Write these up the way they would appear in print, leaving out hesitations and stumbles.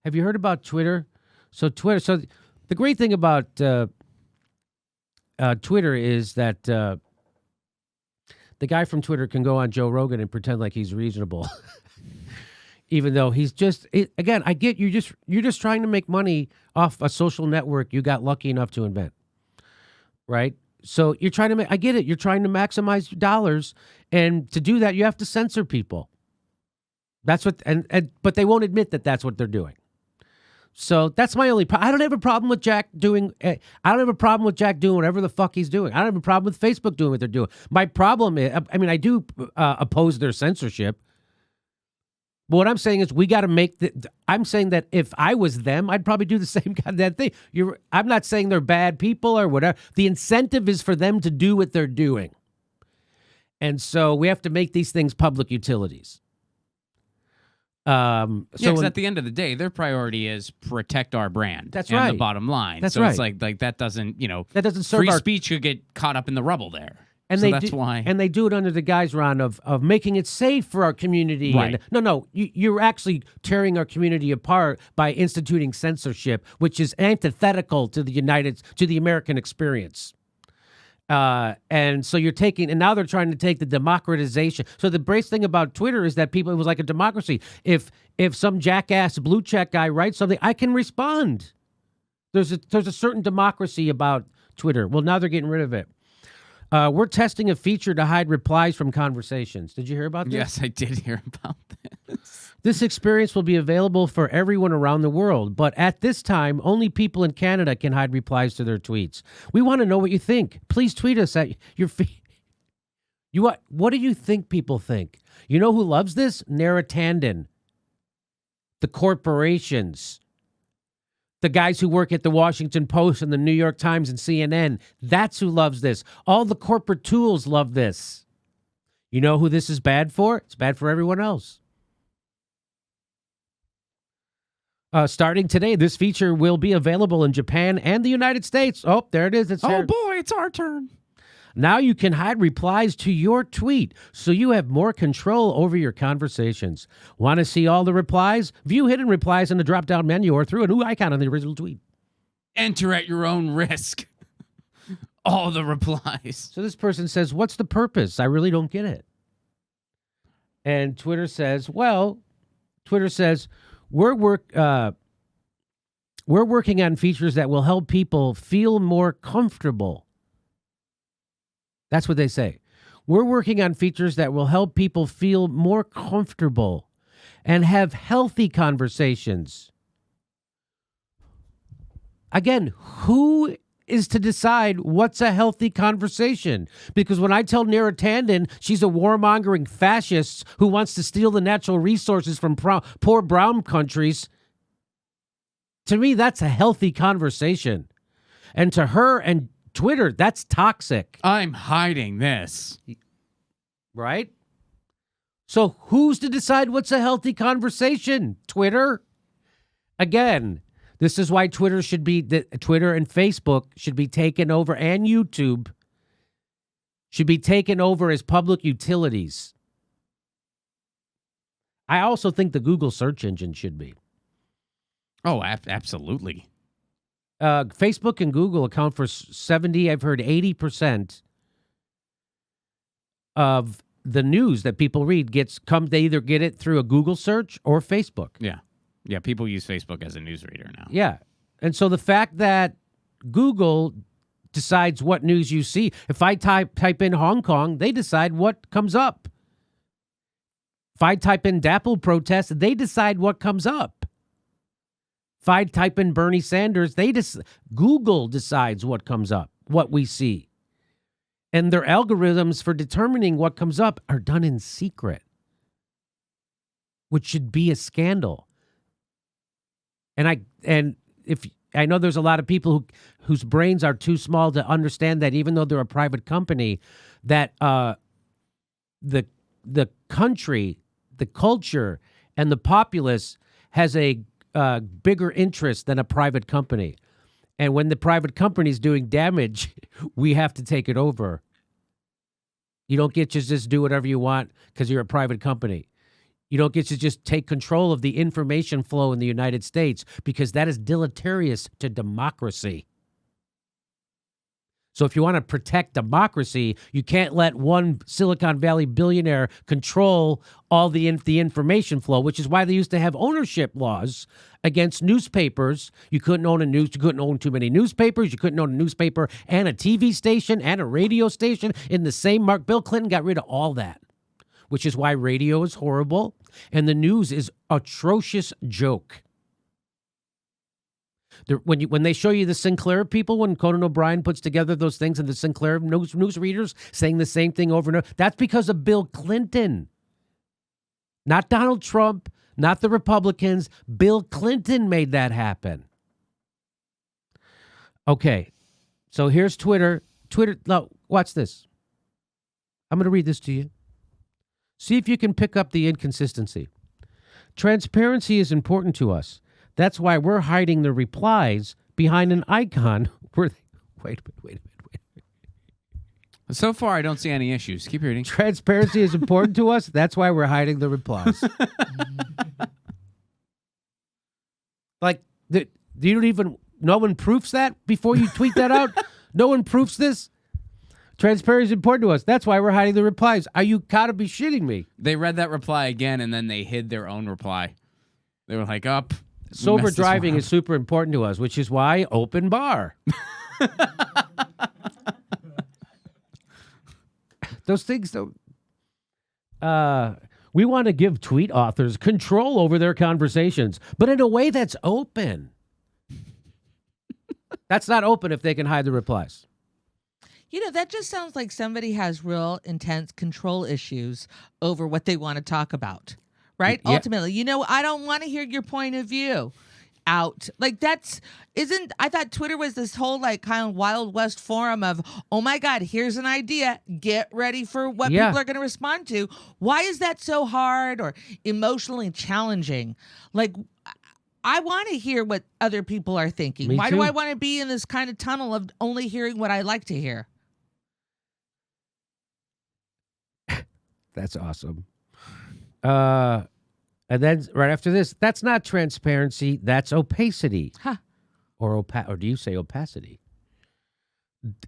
Have you heard about Twitter? So the great thing about Twitter is that the guy from Twitter can go on Joe Rogan and pretend like he's reasonable, even though he's just. Again, I get you're just trying to make money off a social network you got lucky enough to invent, right? So you're trying to make. I get it. You're trying to maximize dollars, and to do that, you have to censor people. That's what, but they won't admit that that's what they're doing. So that's my only problem. I don't have a problem with Jack doing. I don't have a problem with Jack doing whatever the fuck he's doing. I don't have a problem with Facebook doing what they're doing. My problem is, I mean, I do oppose their censorship. But what I'm saying is, we got to make I'm saying that if I was them, I'd probably do the same goddamn thing. I'm not saying they're bad people or whatever. The incentive is for them to do what they're doing, and so we have to make these things public utilities. Because at the end of the day, their priority is protect our brand. That's and right. The bottom line. That's so right. It's like that doesn't that doesn't serve free speech could get caught up in the rubble there. And so that's why. And they do it under the guise, Ron, of making it safe for our community. Right. And, no, you're actually tearing our community apart by instituting censorship, which is antithetical to the American experience. And so you're taking, and now they're trying to take the democratization. So the brace thing about Twitter is that it was like a democracy. If some jackass blue check guy writes something, I can respond. There's a certain democracy about Twitter. Well, now they're getting rid of it. We're testing a feature to hide replies from conversations. Did you hear about this? Yes, I did hear about this. This experience will be available for everyone around the world, but at this time, only people in Canada can hide replies to their tweets. We want to know what you think. Please tweet us at your feed. What do you think people think? You know who loves this? Narratandon. The corporations. The guys who work at the Washington Post and the New York Times and CNN. That's who loves this. All the corporate tools love this. You know who this is bad for? It's bad for everyone else. Starting today, this feature will be available in Japan and the United States. Oh, there it is. Oh, boy, it's our turn. Now you can hide replies to your tweet, so you have more control over your conversations. Want to see all the replies? View hidden replies in the drop-down menu or through a new icon on the original tweet. Enter at your own risk. All the replies. So this person says, what's the purpose? I really don't get it. And Twitter says, we're working on features that will help people feel more comfortable. That's what they say. We're working on features that will help people feel more comfortable and have healthy conversations. Again, who is to decide what's a healthy conversation? Because when I tell Narratandon she's a warmongering fascist who wants to steal the natural resources from poor brown countries, to me, that's a healthy conversation. And to her and Twitter, that's toxic. I'm hiding this. Right? So who's to decide what's a healthy conversation? Twitter? Again, this is why Twitter and Facebook should be taken over, and YouTube should be taken over as public utilities. I also think the Google search engine should be. Oh, absolutely. Facebook and Google account for 70, I've heard 80% of the news that people read they either get it through a Google search or Facebook. Yeah. Yeah, people use Facebook as a newsreader now. Yeah. And so the fact that Google decides what news you see, if I type in Hong Kong, they decide what comes up. If I type in Dapple protest, they decide what comes up. If I type in Bernie Sanders, Google decides what comes up, what we see. And their algorithms for determining what comes up are done in secret, which should be a scandal. And I know there's a lot of people whose brains are too small to understand that even though they're a private company, that the country, the culture, and the populace has a bigger interest than a private company. And when the private company is doing damage, we have to take it over. You don't get to just do whatever you want because you're a private company. You don't get to just take control of the information flow in the United States because that is deleterious to democracy. So if you want to protect democracy, you can't let one Silicon Valley billionaire control all the information flow, which is why they used to have ownership laws against newspapers. You couldn't own too many newspapers. You couldn't own a newspaper and a TV station and a radio station in the same mark. Bill Clinton got rid of all that, which is why radio is horrible and the news is atrocious joke. When they show you the Sinclair people, when Conan O'Brien puts together those things and the Sinclair news readers saying the same thing over and over, that's because of Bill Clinton. Not Donald Trump, not the Republicans. Bill Clinton made that happen. Okay, so here's Twitter. No, watch this. I'm going to read this to you. See if you can pick up the inconsistency. Transparency is important to us. That's why we're hiding the replies behind an icon. Wait a minute. So far, I don't see any issues. Keep reading. Transparency is important to us. That's why we're hiding the replies. Like, no one proofs that before you tweet that out? No one proofs this? Transparency is important to us. That's why we're hiding the replies. Are you gotta be shitting me? They read that reply again, and then they hid their own reply. They were like, up. Sober driving is super important to us, which is why open bar. Those things don't. We want to give tweet authors control over their conversations, but in a way that's open. That's not open if they can hide the replies. You know, that just sounds like somebody has real intense control issues over what they want to talk about. Right? Yeah. Ultimately, I don't want to hear your point of view out. Like I thought Twitter was this whole like kind of Wild West forum of, oh my God, here's an idea. Get ready for what people are going to respond to. Why is that so hard or emotionally challenging? Like, I want to hear what other people are thinking. Me Why too. do I want to be in this kind of tunnel of only hearing what I like to hear? That's awesome. And then right after this, that's not transparency, that's opacity. Huh. Or do you say opacity?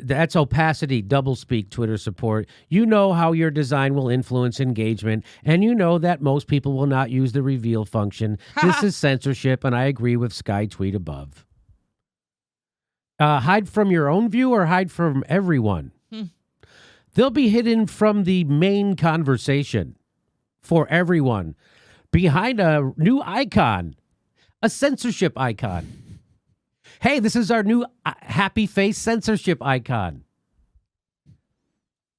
That's opacity, doublespeak Twitter support. You know how your design will influence engagement, and you know that most people will not use the reveal function. This is censorship, and I agree with Sky Tweet above. Hide from your own view or hide from everyone? They'll be hidden from the main conversation for everyone behind a new icon, a censorship icon. Hey, this is our new happy face censorship icon.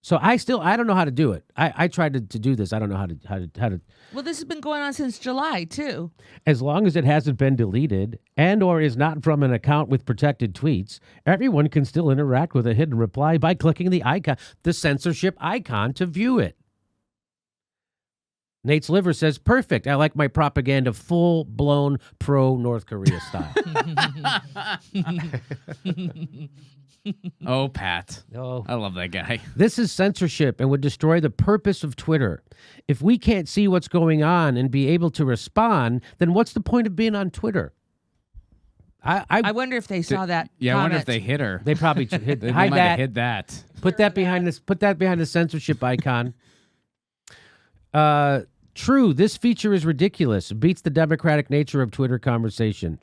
So I don't know how to do it. I tried to do this. I don't know how to. Well, this has been going on since July, too. As long as it hasn't been deleted and or is not from an account with protected tweets, everyone can still interact with a hidden reply by clicking the icon, the censorship icon, to view it. Nate's Liver says, perfect. I like my propaganda full-blown pro-North Korea style. Oh, Pat. Oh. I love that guy. This is censorship and would destroy the purpose of Twitter. If we can't see what's going on and be able to respond, then what's the point of being on Twitter? I wonder if they saw that. Yeah, I wonder if comment. they hit her. They probably hid, They hide might that. have hid that. Put that behind this. Put that behind the censorship icon. True, this feature is ridiculous. It beats the democratic nature of Twitter conversation.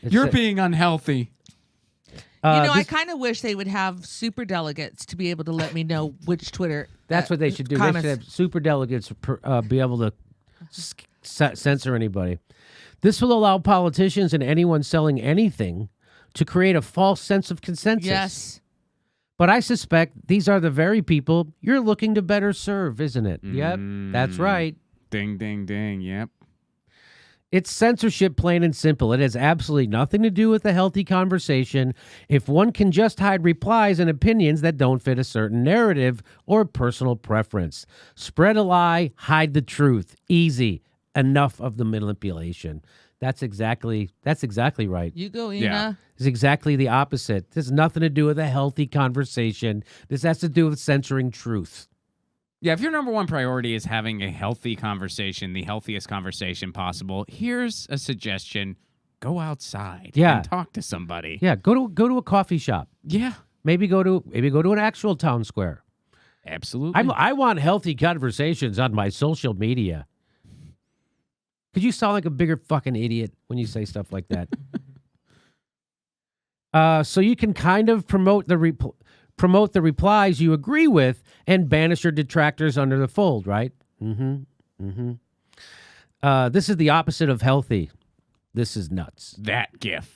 You're being unhealthy. I kind of wish they would have super delegates to be able to let me know which Twitter. That's what they should do. comments. They should have super delegates be able to censor anybody. This will allow politicians and anyone selling anything to create a false sense of consensus. Yes. But I suspect these are the very people you're looking to better serve, isn't it? Yep, that's right. Ding, ding, ding. Yep. It's censorship, plain and simple. It has absolutely nothing to do with a healthy conversation if one can just hide replies and opinions that don't fit a certain narrative or personal preference. Spread a lie, hide the truth. Easy. Enough of the manipulation. That's exactly right. You go, Ina. Yeah. It's exactly the opposite. This has nothing to do with a healthy conversation. This has to do with censoring truth. Yeah, if your number one priority is having a healthy conversation, the healthiest conversation possible, here's a suggestion. Go outside Yeah. and talk to somebody. Yeah, go to a coffee shop. Yeah, Maybe go to an actual town square. absolutely. I want healthy conversations on my social media. Could you sound like a bigger fucking idiot when you say stuff like that? So you can kind of promote the replies you agree with and banish your detractors under the fold, right? This is the opposite of healthy. This is nuts. That gif.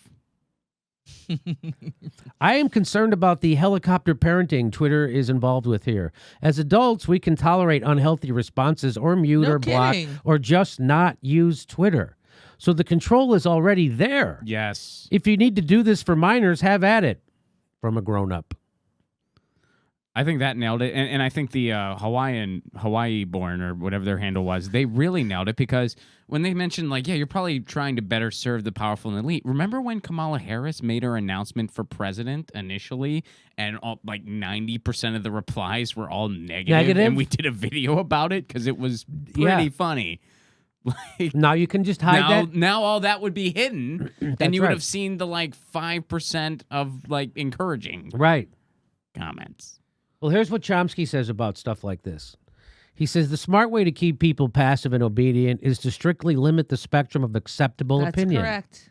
I am concerned about the helicopter parenting Twitter is involved with here. As adults, we can tolerate unhealthy responses or mute No or block kidding. or just not use Twitter. So the control is already there. Yes. If you need to do this for minors, have at it from a grown-up. I think that nailed it. And I think the Hawaii born or whatever their handle was, they really nailed it because when they mentioned like, yeah, you're probably trying to better serve the powerful and elite. Remember when Kamala Harris made her announcement for president initially and like 90% of the replies were all negative? And we did a video about it because it was pretty funny. Like, Now you can just hide that. Now all that would be hidden and That's you would right. have seen the like 5% of like encouraging Right. comments. Well, here's what Chomsky says about stuff like this. He says the smart way to keep people passive and obedient is to strictly limit the spectrum of acceptable That's opinion, correct.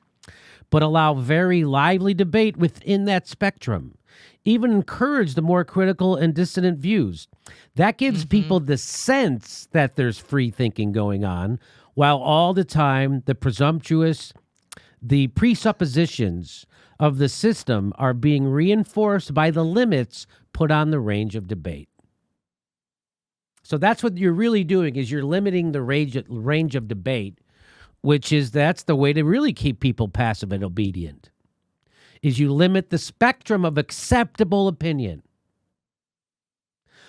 but allow very lively debate within that spectrum. Even encourage the more critical and dissident views. That gives people the sense that there's free thinking going on, while all the time the presuppositions of the system are being reinforced by the limits put on the range of debate. So that's what you're really doing is you're limiting the range of debate, that's the way to really keep people passive and obedient, is you limit the spectrum of acceptable opinion.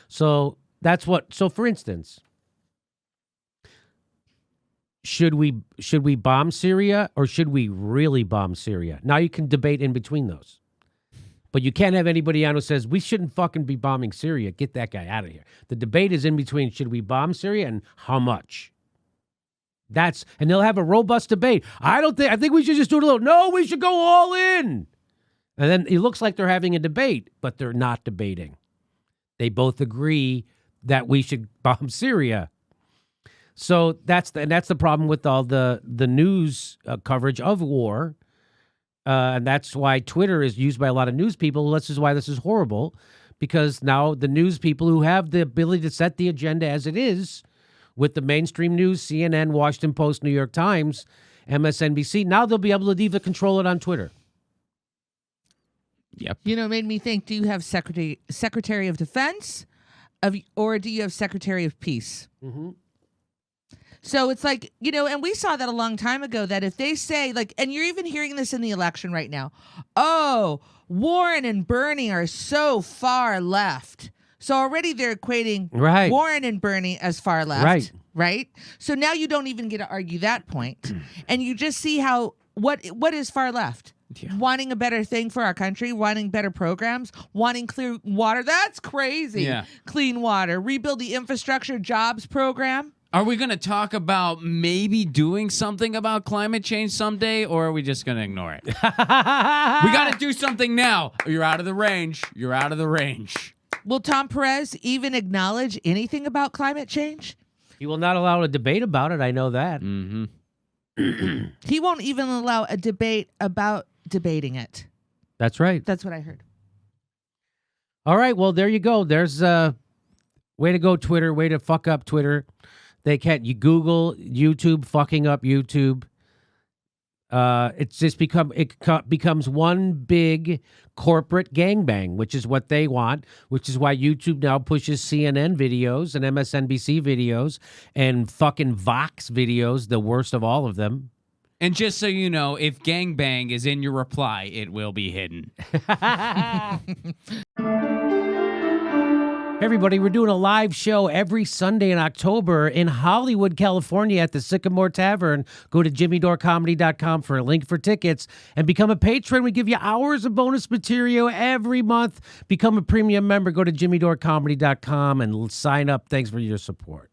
So for instance, should we bomb Syria or should we really bomb Syria? Now you can debate in between those. But you can't have anybody on who says, we shouldn't fucking be bombing Syria. Get that guy out of here. The debate is in between, should we bomb Syria and how much? And they'll have a robust debate. I think we should just do it a little. No, we should go all in. And then it looks like they're having a debate, but they're not debating. They both agree that we should bomb Syria. So that's the problem with all the news coverage of war. And that's why Twitter is used by a lot of news people. This is why this is horrible, because now the news people who have the ability to set the agenda as it is with the mainstream news, CNN, Washington Post, New York Times, MSNBC, now they'll be able to either control it on Twitter. Yep. You know, it made me think, do you have Secretary of Defense or do you have Secretary of Peace? Mm-hmm. So it's like, and we saw that a long time ago, that if they say, like, and you're even hearing this in the election right now, oh, Warren and Bernie are so far left. So already they're equating Right. Warren and Bernie as far left. Right. Right? So now you don't even get to argue that point. And you just see how, what is far left? Yeah. Wanting a better thing for our country, wanting better programs, wanting clear water. That's crazy. Yeah. Clean water, rebuild the infrastructure jobs program. Are we going to talk about maybe doing something about climate change someday, or are we just going to ignore it? We got to do something now. You're out of the range. You're out of the range. Will Tom Perez even acknowledge anything about climate change? He will not allow a debate about it. I know that. Mm-hmm. He won't even allow a debate about debating it. That's right. That's what I heard. All right. Well, there you go. There's way to go, Twitter. Way to fuck up Twitter. They can't. You Google YouTube fucking up YouTube. It's just becomes one big corporate gangbang, which is what they want, which is why YouTube now pushes CNN videos and MSNBC videos and fucking Vox videos, the worst of all of them. And just so you know, if gangbang is in your reply, it will be hidden. Hey everybody, we're doing a live show every Sunday in October in Hollywood, California at the Sycamore Tavern. Go to jimmydorecomedy.com for a link for tickets and become a patron. We give you hours of bonus material every month. Become a premium member. Go to jimmydorecomedy.com and sign up. Thanks for your support.